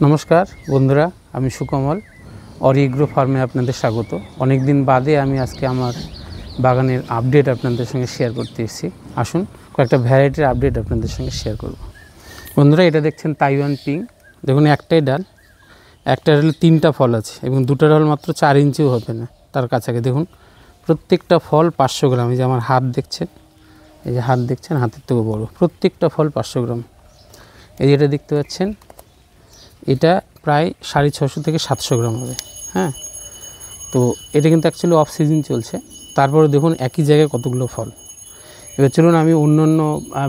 नमस्कार बंधुरा आमी सुकमल और एग्रो फार्मे आपनादेर स्वागत। अनेक दिन बादे आमी आजके आमार बागानेर आपडेट आपनादेर संगे शेयर करते एसेछि। आसुन कयेकटा भ্যারাইটির আপডেট আপনাদের সঙ্গে শেয়ার করব। বন্ধুরা এটা দেখছেন তাইওয়ান পিং। দেখুন একটাই ডাল, একটা ডালে তিনটা ফল আছে এবং দুটো ডাল মাত্র 4 ইঞ্চিও হবে না তার কাছাকাছি। দেখুন প্রত্যেকটা ফল 500 গ্রাম। এই যে আমার হাত দেখছেন, এই যে হাত দেখছেন, হাতের থেকে বড়। প্রত্যেকটা ফল 500 গ্রাম। এই যেটা দেখতে পাচ্ছেন এটা প্রায় 650 থেকে 700 গ্রাম হবে। হ্যাঁ, তো এটা কিন্তু অ্যাকচুয়ালি অফ সিজন চলছে। তারপরে দেখুন একই জায়গায় কতগুলো ফল। এবার চলুন আমি অন্যান্য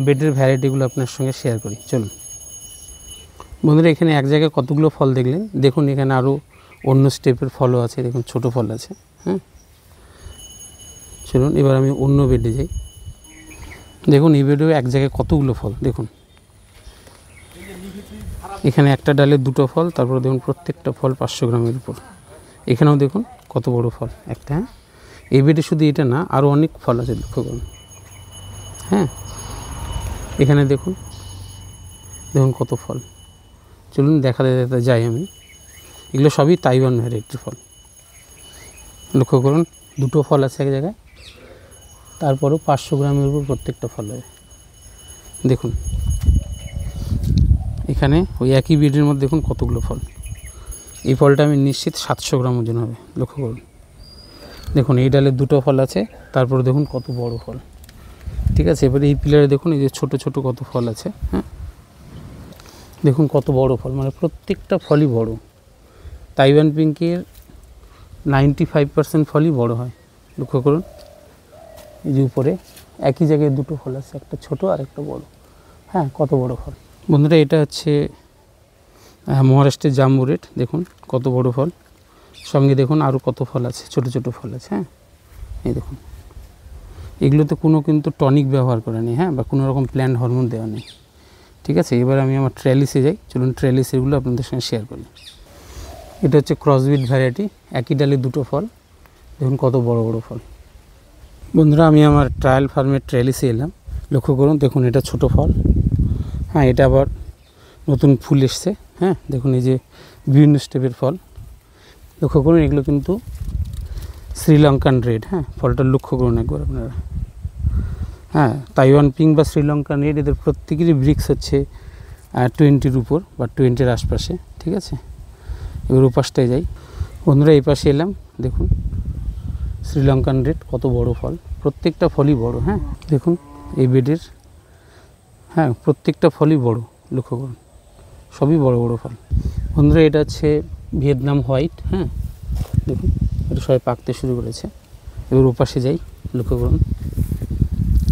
বেডের ভ্যারাইটিগুলো আপনার সঙ্গে শেয়ার করি। চলুন বন্ধুরা, এখানে এক জায়গায় কতগুলো ফল দেখলেন, দেখুন এখানে আরও অন্য স্টেপের ফলও আছে। দেখুন ছোট ফল আছে। হ্যাঁ, চলুন এবার আমি অন্য বেডে যাই। দেখুন এই বেডেও এক জায়গায় কতগুলো ফল। দেখুন এখানে একটা ডালে দুটো ফল, তারপরে দেখুন প্রত্যেকটা ফল 500 গ্রামের উপর। এখানেও দেখুন কত বড় ফল একটা। হ্যাঁ, এই বেডে শুধু এটা না, আরও অনেক ফল আছে, লক্ষ্য করুন। হ্যাঁ, এখানে দেখুন দেখুন কত ফল। চলুন দেখাতে যাই আমি। এগুলো সবই তাইওয়ান ভ্যারাইটির ফল। লক্ষ্য করুন দুটো ফল আছে এক জায়গায়, তারপরেও 500 গ্রামের উপর প্রত্যেকটা ফল হবে। দেখুন এখানে ওই একই বেডের মধ্যে দেখুন কতগুলো ফল। এই ফলটা আমি নিশ্চিত 700 গ্রাম ওজন হবে। লক্ষ্য করুন, দেখুন এই ডালে দুটো ফল আছে, তারপরে দেখুন কত বড় ফল। ঠিক আছে, এবারে এই পিলারে দেখুন এই যে ছোট ছোট কত ফল আছে। হ্যাঁ, দেখুন কত বড় ফল, মানে প্রত্যেকটা ফলই বড়। তাইওয়ান পিঙ্কের 95% ফলই বড় হয়। লক্ষ্য করুন এই যে উপরে একই জায়গায় দুটো ফল আছে, একটা ছোট আর একটা বড়। হ্যাঁ, কত বড় ফল। বন্ধুরা এটা হচ্ছে মহারাষ্ট্রের জাম্বু রেড। দেখুন কত বড় ফল, সঙ্গে দেখুন আরও কত ফল আছে, ছোট ছোট ফল আছে। হ্যাঁ, এই দেখুন এগুলোতে কোনো কিন্তু টনিক ব্যবহার করা নেই। হ্যাঁ, বা কোনো রকম প্ল্যান্ট হরমোন দেওয়া নেই। ঠিক আছে, এবার আমি আমার ট্রেলিসে যাই। চলুন ট্রেলিসেরগুলো আপনাদের সঙ্গে শেয়ার করি। এটা হচ্ছে ক্রসবিট ভ্যারাইটি, একই ডালে দুটো ফল। দেখুন কত বড় বড় ফল। বন্ধুরা আমি আমার ট্রায়াল ফার্মের ট্রেলিসে এলাম। লক্ষ্য করুন দেখুন এটা ছোট ফল। হ্যাঁ, এটা আবার নতুন ফুল এসছে। হ্যাঁ, দেখুন এই যে বিভিন্ন স্টেপের ফল। লক্ষ্য করুন এগুলো কিন্তু শ্রীলঙ্কান রেড। হ্যাঁ, ফলটা লক্ষ্য করুন একবার আপনারা। হ্যাঁ, তাইওয়ান পিঙ্ক বা শ্রীলঙ্কান রেড এদের প্রত্যেকেরই ব্রিক্স হচ্ছে 20-র উপর বা 20-র আশপাশে। ঠিক আছে, এবার ওপাশটায় যাই। বন্ধুরা এই পাশে এলাম। দেখুন শ্রীলঙ্কান রেড কত বড় ফল, প্রত্যেকটা ফলই বড়। হ্যাঁ, দেখুন এই বেডের, হ্যাঁ প্রত্যেকটা ফলই বড়। লক্ষ্য করুন সবই বড় বড় ফল। বন্ধুরা এটা হচ্ছে ভিয়েতনাম হোয়াইট। হ্যাঁ, দেখুন এটা সবাই পাকতে শুরু করেছে। এবার ওপাশে যাই। লক্ষ্য করুন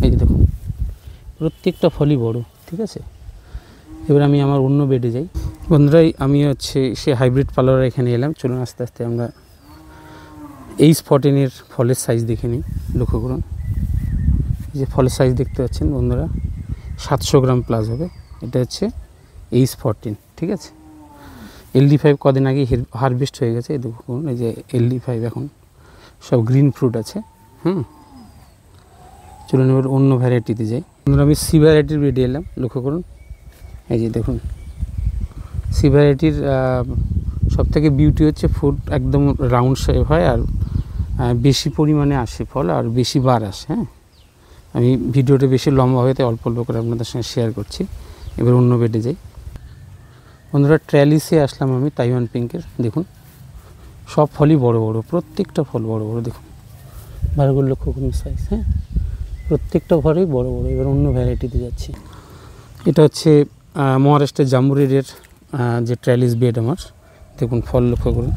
এই যে দেখুন প্রত্যেকটা ফলই বড়। ঠিক আছে, এবার আমি আমার অন্য বেডে যাই। বন্ধুরাই আমি হচ্ছে সে হাইব্রিড পার্লার এখানে এলাম। চলুন আস্তে আস্তে আমরা এই স্পটেনের ফলের সাইজ দেখে নিই। লক্ষ্য করুন এই যে ফলের সাইজ দেখতে পাচ্ছেন বন্ধুরা, 700 গ্রাম প্লাস হবে। এটা হচ্ছে H14। ঠিক আছে, LD5 কদিন আগে হারভেস্ট হয়ে গেছে। দেখুন এই যে LD5 এখন সব গ্রিন ফ্রুট আছে। চলুন এবার অন্য ভ্যারাইটিতে যাই। আমি সি ভ্যারাইটির বেডে এলাম। লক্ষ্য করুন এই যে দেখুন সি ভ্যারাইটির সবথেকে বিউটি হচ্ছে ফুড একদম রাউন্ড শেপ হয় আর বেশি পরিমাণে আসে ফল আর বেশি বার আসে। হ্যাঁ, আমি ভিডিওটা বেশি লম্বা হয়ে অল্প অল্প করে আপনাদের সঙ্গে শেয়ার করছি। এবার অন্য বেডে যাই। বন্ধুরা ট্রেলিসে আসলাম আমি তাইওয়ান পিঙ্কের। দেখুন সব ফলই বড় বড়, প্রত্যেকটা ফল বড় বড়। দেখুন বারগুলো লক্ষ্য করুন সাইজ। হ্যাঁ, প্রত্যেকটা ফলই বড় বড়। এবার অন্য ভ্যারাইটিতে যাচ্ছি। এটা হচ্ছে মহারাষ্ট্রের জাম্বু রেডের যে ট্রেলিস বেড আমার। দেখুন ফল লক্ষ্য করুন,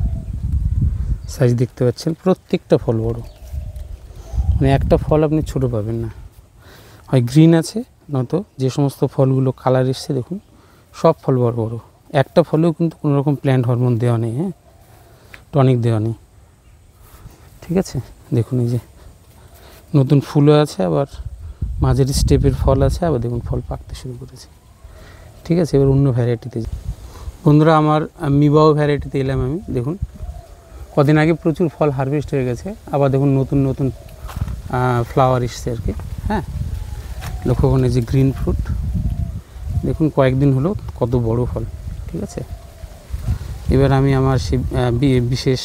সাইজ দেখতে পাচ্ছেন, প্রত্যেকটা ফল বড়। মানে একটা ফল আপনি ছোট পাবেন না, হয় গ্রিন আছে নয়তো যে সমস্ত ফলগুলো কালার এসছে দেখুন সব ফল বড় বড়। একটা ফলেও কিন্তু কোনো রকম প্ল্যান্ট হরমোন দেওয়া নেই। হ্যাঁ, টনিক দেওয়া নেই। ঠিক আছে, দেখুন এই যে নতুন ফুলও আছে, আবার মাঝের স্টেপের ফল আছে, আবার দেখুন ফল পাকতে শুরু করেছে। ঠিক আছে, এবার অন্য ভ্যারাইটিতে যাই। বন্ধুরা আমার মিবাও ভ্যারাইটিতে এলাম আমি। দেখুন কদিন আগে প্রচুর ফল হারভেস্ট হয়ে গেছে, আবার দেখুন নতুন নতুন ফ্লাওয়ার এসছে আর কি। হ্যাঁ, লক্ষ্য করুন এই যে গ্রিন ফ্রুট। দেখুন কয়েকদিন হলো কত বড় ফল। ঠিক আছে, এবার আমি আমার সেই বিশেষ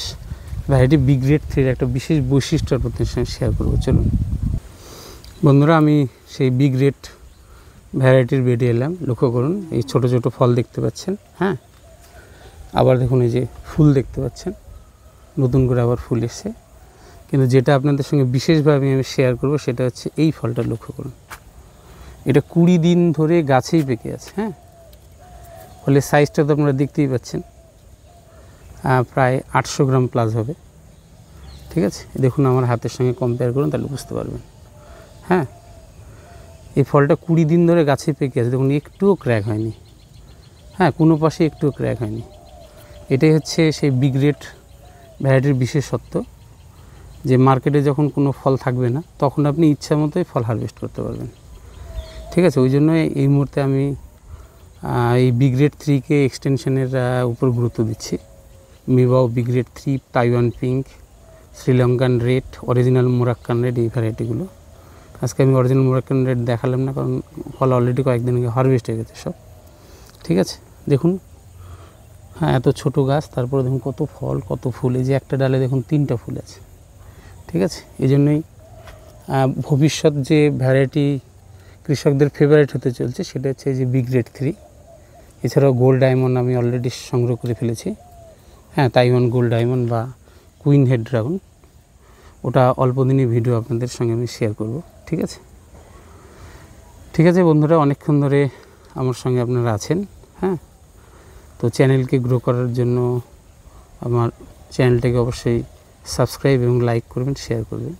ভ্যারাইটি বি গ্রেড 3 একটা বিশেষ বৈশিষ্ট্য আপনাদের সঙ্গে শেয়ার করবো। চলুন বন্ধুরা, আমি সেই বি গ্রেড ভ্যারাইটির বেডে এলাম। লক্ষ্য করুন, এই ছোট ছোট ফল দেখতে পাচ্ছেন। হ্যাঁ, আবার দেখুন এই যে ফুল দেখতে পাচ্ছেন, নতুন করে আবার ফুল এসছে। কিন্তু যেটা আপনাদের সঙ্গে বিশেষভাবে আমি শেয়ার করব সেটা হচ্ছে এই ফলটা। লক্ষ্য করুন, এটা 20 দিন ধরে গাছেই পেকে আছে। হ্যাঁ, ফলে সাইজটা তো আপনারা দেখতেই পাচ্ছেন, প্রায় 800 গ্রাম প্লাস হবে। ঠিক আছে, দেখুন আমার হাতের সঙ্গে কম্পেয়ার করুন, তাহলে বুঝতে পারবেন। হ্যাঁ, এই ফলটা 20 দিন ধরে গাছে পেকে আছে। দেখুন একটুও ক্র্যাক হয়নি। হ্যাঁ, কোনো পাশে একটুও ক্র্যাক হয়নি। এটাই হচ্ছে সেই বি গ্রেড ভ্যারাইটির বিশেষত্ব, যে মার্কেটে যখন কোনো ফল থাকবে না তখন আপনি ইচ্ছা মতোই ফল হারভেস্ট করতে পারবেন। ঠিক আছে, ওই জন্য এই মুহূর্তে আমি এই বি গ্রেড 3কে এক্সটেনশনের উপর গুরুত্ব দিচ্ছি। মিবাও B grade 3, Taiwan pink, Sri Lankan red, original Moroccan red, এই ভ্যারাইটিগুলো। আজকে আমি অরিজিনাল মোরাক্কান রেড দেখালাম না, কারণ ফল অলরেডি কয়েকদিন আগে হারভেস্ট হয়ে গেছে সব। ঠিক আছে, দেখুন। হ্যাঁ, এত ছোট গাছ, তারপরে দেখুন কত ফল, কত ফুল। এই যে একটা ডালে দেখুন 3টা ফুল আছে। ঠিক আছে, এই জন্যই ভবিষ্যৎ যে ভ্যারাইটি কৃষকদের ফেভারিট হতে চলছে সেটা হচ্ছে এই যে বি গ্রেড 3। এছাড়াও গোল্ড ডায়মন্ড আমি অলরেডি সংগ্রহ করে ফেলেছি। হ্যাঁ, তাইওয়ান গোল্ড ডায়মন্ড বা কুইন হেড ড্রাগন, ওটা অল্প দিনই ভিডিও আপনাদের সঙ্গে আমি শেয়ার করব। ঠিক আছে, ঠিক আছে বন্ধুরা, অনেকক্ষণ ধরে আমার সঙ্গে আপনারা আছেন। হ্যাঁ, তো চ্যানেলকে গ্রো করার জন্য আমার চ্যানেলটাকে অবশ্যই সাবস্ক্রাইব এবং লাইক করবেন, শেয়ার করবেন।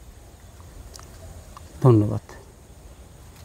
ধন্যবাদ।